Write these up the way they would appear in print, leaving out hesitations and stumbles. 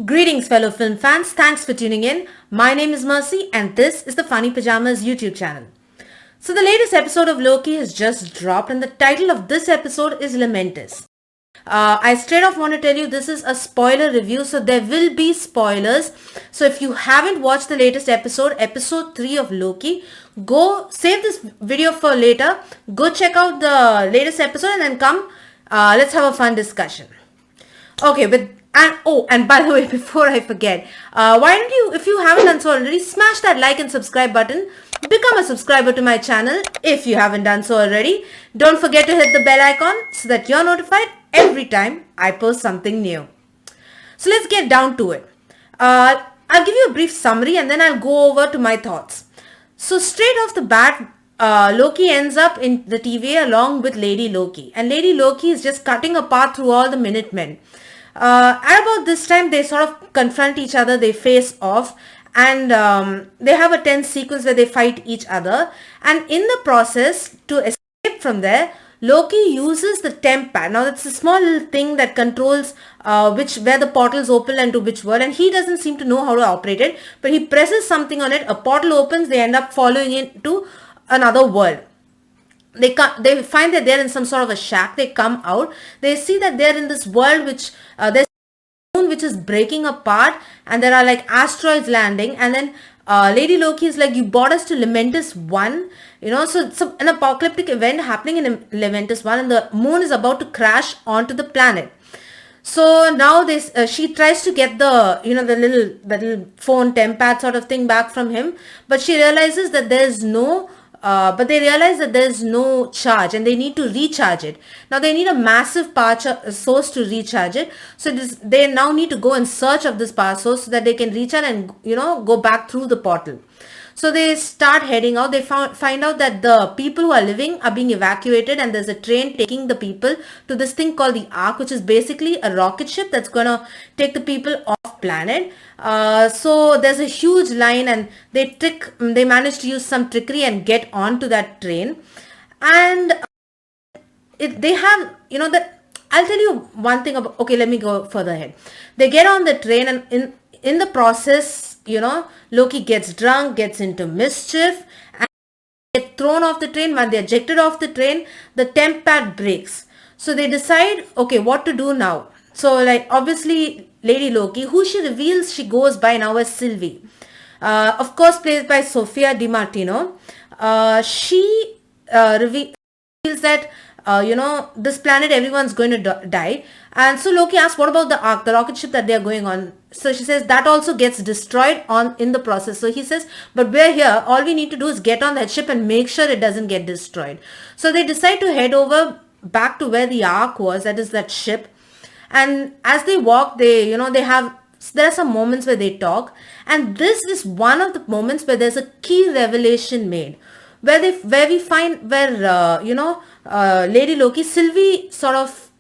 Greetings, fellow film fans. Thanks for tuning in. My name is Mercy, and this is the Funny Pajamas YouTube channel. So, the latest episode of Loki has just dropped, and the title of this episode is Lamentis. I straight off want to tell you this is a spoiler review, so there will be spoilers. So, if you haven't watched the latest episode, episode 3 of Loki, go save this video for later. Go check out the latest episode and then come. Let's have a fun discussion. Okay, and by the way, before I forget, why don't you, if you haven't done so already, smash that like and subscribe button. Become a subscriber to my channel if you haven't done so already. Don't forget to hit the bell icon so that you're notified every time I post something new. So let's get down to it. I'll give you a brief summary and then I'll go over to my thoughts. So straight off the bat, Loki ends up in the TVA along with Lady Loki. And Lady Loki is just cutting a path through all the Minutemen. At about this time, they sort of confront each other, they face off, and they have a tense sequence where they fight each other. And in the process, to escape from there, Loki uses the temp pad. Now, that's a small little thing that controls where the portals open and to which world, and he doesn't seem to know how to operate it, but he presses something on it, a portal opens, they end up following it to another world. They find that they're in some sort of a shack. They come out. They see that they're in this world which there's a moon which is breaking apart, and there are like asteroids landing. And then Lady Loki is like, "You brought us to Lamentis 1." So it's an apocalyptic event happening in Lamentis 1, and the moon is about to crash onto the planet. So now she tries to get the little phone tempad sort of thing back from him, but she realizes that but they realize that there's no charge and they need to recharge it. Now they need a massive power source to recharge it. So they now need to go in search of this power source so that they can recharge and go back through the portal. So they start heading out. They find out that the people who are living are being evacuated, and there's a train taking the people to this thing called the Ark, which is basically a rocket ship that's going to take the people off planet. So there's a huge line, and they manage to use some trickery and get onto that train. And they have, I'll tell you one thing about, okay, let me go further ahead. They get on the train, and in the process, Loki gets drunk, gets into mischief, and get thrown off the train. When they're ejected off the train, the temp pad breaks. So they decide, okay, what to do now? So like, obviously, Lady Loki, who she reveals she goes by now as Sylvie, of course played by Sophia Di Martino. She reveals that this planet, everyone's going to die. And so Loki asks, what about the Ark, the rocket ship that they are going on? So she says that also gets destroyed in the process. So he says, but we're here. All we need to do is get on that ship and make sure it doesn't get destroyed. So they decide to head over back to where the Ark was, that is that ship. And as they walk, there are some moments where they talk. And this is one of the moments where there's a key revelation made. Lady Loki, Sylvie sort of,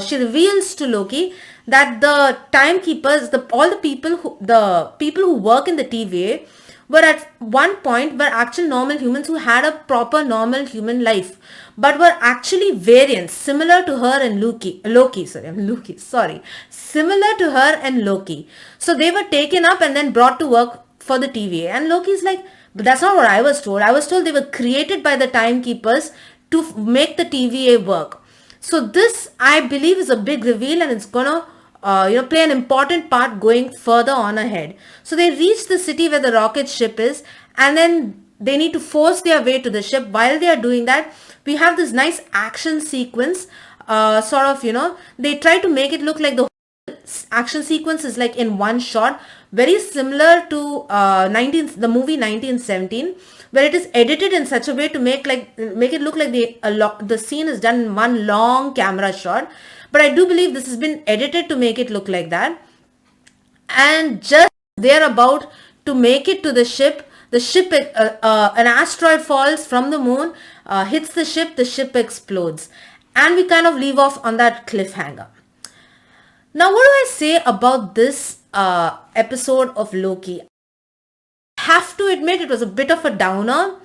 she reveals to Loki that the timekeepers, all the people who work in the TVA were at one point were actual normal humans who had a proper normal human life, but were actually variants similar to her and similar to her and Loki. So they were taken up and then brought to work for the TVA. And Loki's like, but that's not what I was told. I was told they were created by the timekeepers to make the TVA work. So this, I believe, is a big reveal, and it's gonna play an important part going further on ahead. So they reach the city where the rocket ship is, and then they need to force their way to the ship. While they are doing that, we have this nice action sequence. They try to make it look like the action sequence is like in one shot, very similar to the movie 1917, where it is edited in such a way to make it look like the scene is done in one long camera shot. But I do believe this has been edited to make it look like that. And just they're about to make it to the ship, an asteroid falls from the moon, hits the ship explodes, and we kind of leave off on that cliffhanger. Now, what do I say about this episode of Loki? I have to admit it was a bit of a downer.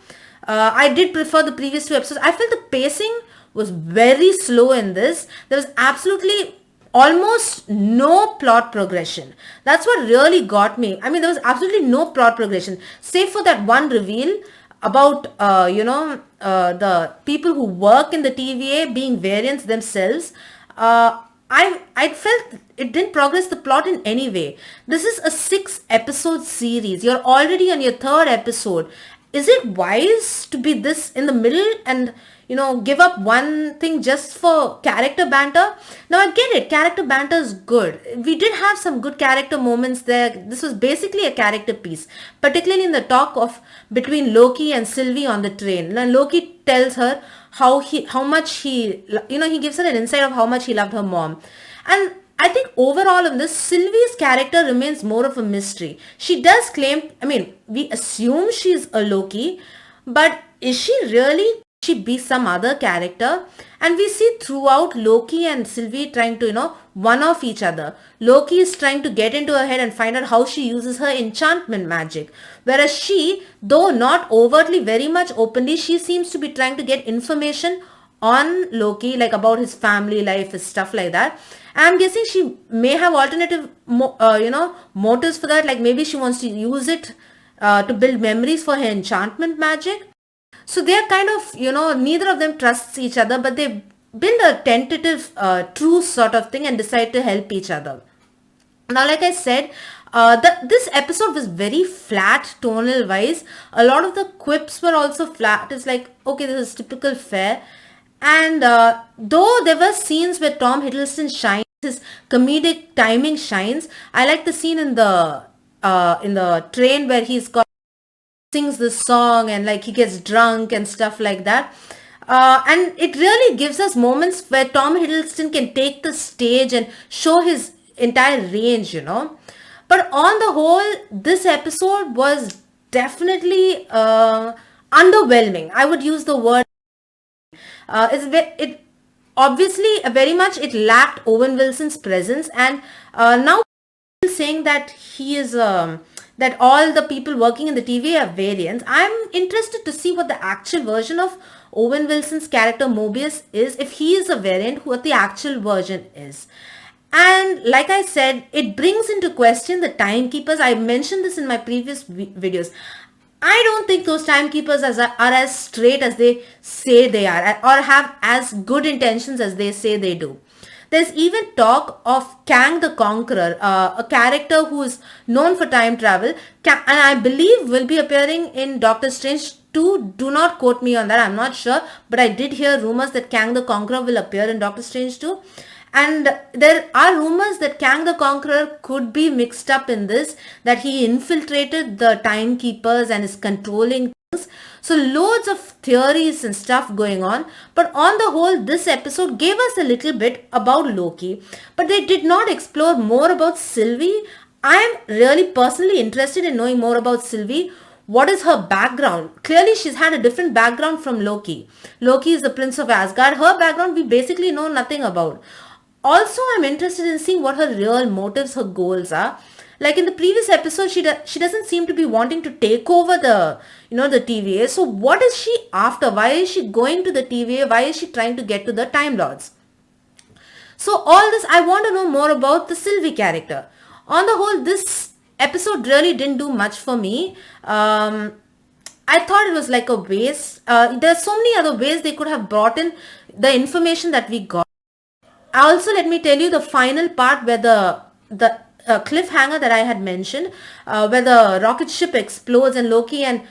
I did prefer the previous two episodes. I felt the pacing was very slow in this. There was absolutely almost no plot progression. That's what really got me. I mean, there was absolutely no plot progression, save for that one reveal about, the people who work in the TVA being variants themselves. I felt it didn't progress the plot in any way. This is a 6 episode series. You're already on your third episode. Is it wise to be this in the middle and give up one thing just for character banter? Now I get it, character banter is good. We did have some good character moments there. This was basically a character piece, particularly in the talk of between Loki and Sylvie on the train. Now Loki tells her how much he gives her an insight of how much he loved her mom. And I think overall in this, Sylvie's character remains more of a mystery. She does claim, I mean, we assume she's a Loki, but is she really? She be some other character? And we see throughout Loki and Sylvie trying to, one off each other. Loki is trying to get into her head and find out how she uses her enchantment magic. Whereas she, though not overtly very much openly, she seems to be trying to get information on Loki, like about his family life, his stuff like that. I'm guessing she may have alternative, motives for that. Like maybe she wants to use it to build memories for her enchantment magic. So they're kind of, neither of them trusts each other, but they build a tentative truce sort of thing and decide to help each other. Now, like I said, this episode was very flat tonal wise. A lot of the quips were also flat. It's like, okay, this is typical fare. And though there were scenes where Tom Hiddleston shines, his comedic timing shines. I like the scene in the train where sings this song and like he gets drunk and stuff like that. And it really gives us moments where Tom Hiddleston can take the stage and show his entire range, But on the whole, this episode was definitely underwhelming. I would use the word. It obviously very much it lacked Owen Wilson's presence, and now saying that he is that all the people working in the TV are variants. I'm interested to see what the actual version of Owen Wilson's character Mobius is, if he is a variant, what the actual version is. And like I said, it brings into question the timekeepers. I mentioned this in my previous videos. I don't think those timekeepers are as straight as they say they are, or have as good intentions as they say they do. There's even talk of Kang the Conqueror, a character who is known for time travel, and I believe will be appearing in Doctor Strange 2. Do not quote me on that, I'm not sure, but I did hear rumors that Kang the Conqueror will appear in Doctor Strange 2. And there are rumors that Kang the Conqueror could be mixed up in this, that he infiltrated the timekeepers and is controlling things. So loads of theories and stuff going on. But on the whole, this episode gave us a little bit about Loki, but they did not explore more about Sylvie. I am really personally interested in knowing more about Sylvie. What is her background? Clearly, she's had a different background from Loki. Loki is the Prince of Asgard. Her background, we basically know nothing about. Also, I'm interested in seeing what her real motives, her goals are. Like in the previous episode, she doesn't seem to be wanting to take over the TVA. So what is she after? Why is she going to the TVA? Why is she trying to get to the Time Lords? So all this, I want to know more about the Sylvie character. On the whole, this episode really didn't do much for me. I thought it was like a waste. There's so many other ways they could have brought in the information that we got. Also, let me tell you the final part where the cliffhanger that I had mentioned, where the rocket ship explodes and Loki and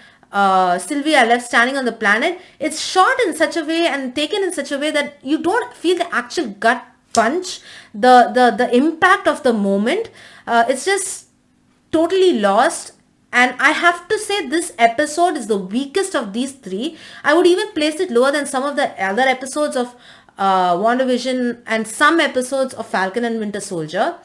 Sylvie are left standing on the planet. It's shot in such a way and taken in such a way that you don't feel the actual gut punch, the impact of the moment. It's just totally lost. And I have to say this episode is the weakest of these three. I would even place it lower than some of the other episodes of WandaVision and some episodes of Falcon and Winter Soldier.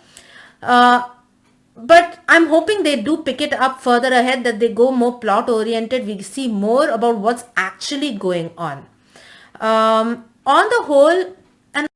But I'm hoping they do pick it up further ahead, that they go more plot oriented. We see more about what's actually going on. On the whole, and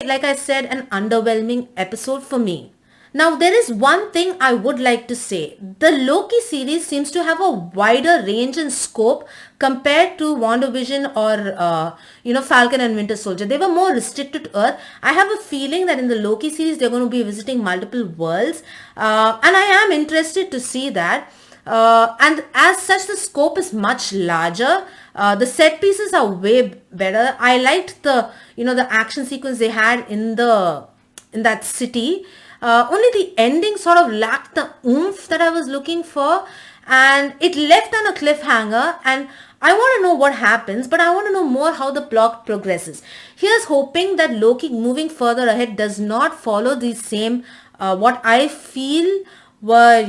like I said, an underwhelming episode for me. Now, there is one thing I would like to say. The Loki series seems to have a wider range and scope compared to WandaVision or, Falcon and Winter Soldier. They were more restricted to Earth. I have a feeling that in the Loki series, they're going to be visiting multiple worlds. And I am interested to see that. And as such, the scope is much larger. The set pieces are way better. I liked the action sequence they had in that city. Only the ending sort of lacked the oomph that I was looking for, and it left on a cliffhanger, and I want to know what happens, but I want to know more how the plot progresses. Here's hoping that Loki moving further ahead does not follow the same, what I feel were,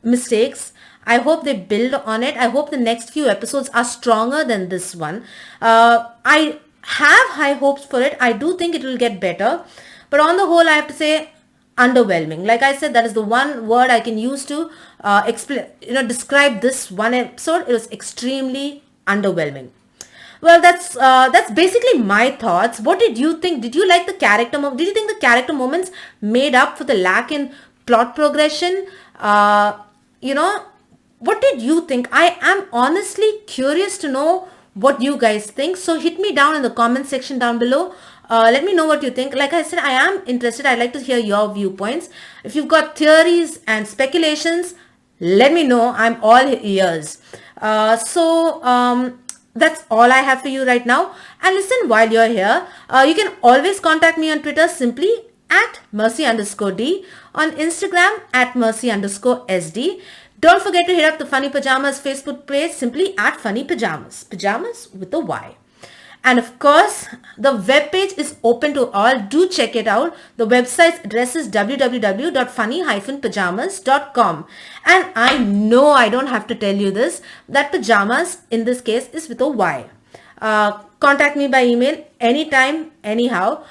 mistakes. I hope they build on it. I hope the next few episodes are stronger than this one. I have high hopes for it. I do think it will get better. But on the whole, I have to say underwhelming. Like I said, that is the one word I can use to describe this one episode. It was extremely underwhelming. Well, that's basically my thoughts. What did you think? Did you like the character? Did you think the character moments made up for the lack in plot progression? What did you think? I am honestly curious to know what you guys think. So hit me down in the comment section down below. Let me know what you think. Like I said, I am interested. I'd like to hear your viewpoints. If you've got theories and speculations, let me know. I'm all ears. That's all I have for you right now. And listen, while you're here, you can always contact me on Twitter simply at Mercy_D, on Instagram at Mercy_SD. Don't forget to hit up the Funny Pajamas Facebook page simply at Funny Pajamas. Pajamas with a Y. And of course, the webpage is open to all. Do check it out. The website's address is www.funny-pajamas.com. And I know I don't have to tell you this, that pajamas in this case is with a Y. Contact me by email anytime, anyhow.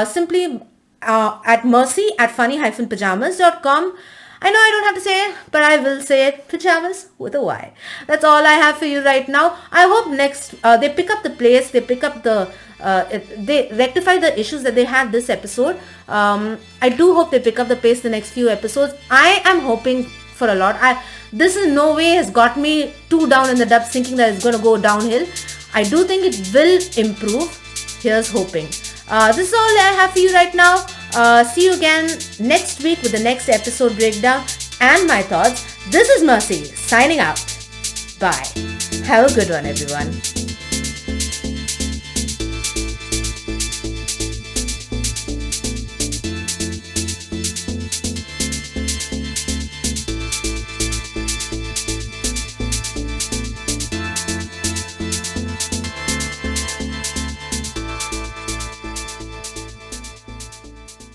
Simply at mercy@funny-pajamas.com. I know I don't have to say it, but I will say it. Pajamas with a Y. That's all I have for you right now. I hope next they pick up the pace. They pick up they rectify the issues that they had this episode. I do hope they pick up the pace the next few episodes. I am hoping for a lot. This in no way has got me too down in the depths thinking that it's going to go downhill. I do think it will improve. Here's hoping. This is all I have for you right now. See you again next week with the next episode breakdown and my thoughts. This is Mercy signing out. Bye. Have a good one, everyone.